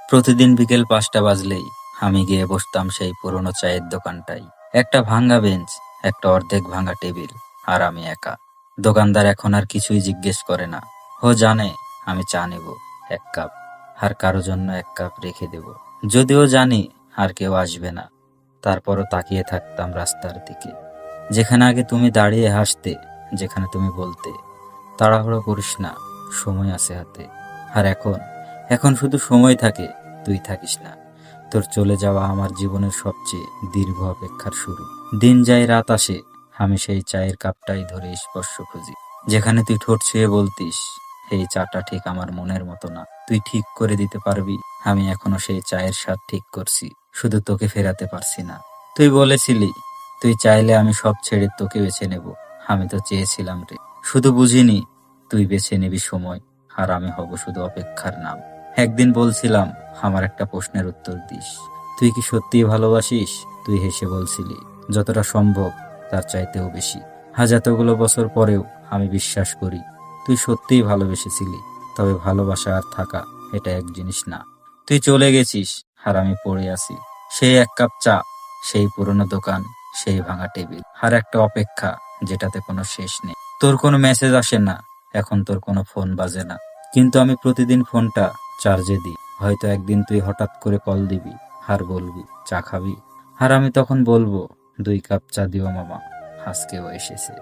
প্রতিদিন বিকেল ৫টা বাজলেই আমি গিয়ে বসতাম সেই পুরনো চায়ের দোকানটায়। একটা ভাঙা বেঞ্চ, একটা অর্ধেক ভাঙা টেবিল, আর আমি একা। দোকানদার এখন আর কিছুই জিজ্ঞেস করে না। ও জানে আমি চা নেব ১ কাপ, আর কারো জন্য ১ কাপ রেখে দেব। যদিও জানি আর কেউ আসবে না, তারপরও তাকিয়ে থাকতাম রাস্তার দিকে, যেখানে আগে তুমি দাঁড়িয়ে হাসতে, যেখানে তুমি বলতে তাড়াহুড়ো করিস না, সময় আছে হাতে। আর এখন এখন শুধু সময় থাকে, তুই থাকিস না। তোর চলে যাওয়া আমার জীবনের সবচেয়ে দীর্ঘ অপেক্ষার শুরু। দিন যায় রাত আসে, আমি সেই চায়ের কাপটাই ধরে স্পর্শ খুঁজি, যেখানে তুই ঠোঁট ছুঁয়ে বলতিস, এই চাটা ঠিক আমার মনের মতো না, তুই ঠিক করে দিতে পারবি। আমি এখনো সেই চায়ের স্বাদ ঠিক করছি, শুধু তোকে ফেরাতে পারছি না। তুই বলেছিলি তুই চাইলে আমি সব ছেড়ে তোকে বেছে নেব। আমি তো চেয়েছিলাম রে, শুধু বুঝিনি তুই বেছে নিবি সময়, আর আমি হব শুধু অপেক্ষার নাম। একদিন বলছিলাম আমার একটা প্রশ্নের উত্তর দিস, তুই কি সত্যিই ভালোবাসিস? তুই হেসে বলছিলি যতটা সম্ভব, তার চাইতেও বেশি। আজ এতগুলো বছর পরেও আমি বিশ্বাস করি তুই সত্যিই ভালোবেসেছিলি। তবে ভালোবাসা আর থাকা এটা এক জিনিস না। তুই চলে গেছিস, আর আমি পড়ে আছি। সেই ১ কাপ চা, সেই পুরনো দোকান, সেই ভাঙা টেবিল, আর একটা অপেক্ষা যেটাতে কোনো শেষ নেই। তোর কোনো মেসেজ আসে না, এখন তোর কোনো ফোন বাজে না, কিন্তু আমি প্রতিদিন ফোনটা চার্জে দিই। হয়তো একদিন তুই হঠাৎ করে কল দিবি, আর বলবি চা খাবি, আর আমি তখন বলবো ২ কাপ চা দিও মামা, আজকেও এসেছে।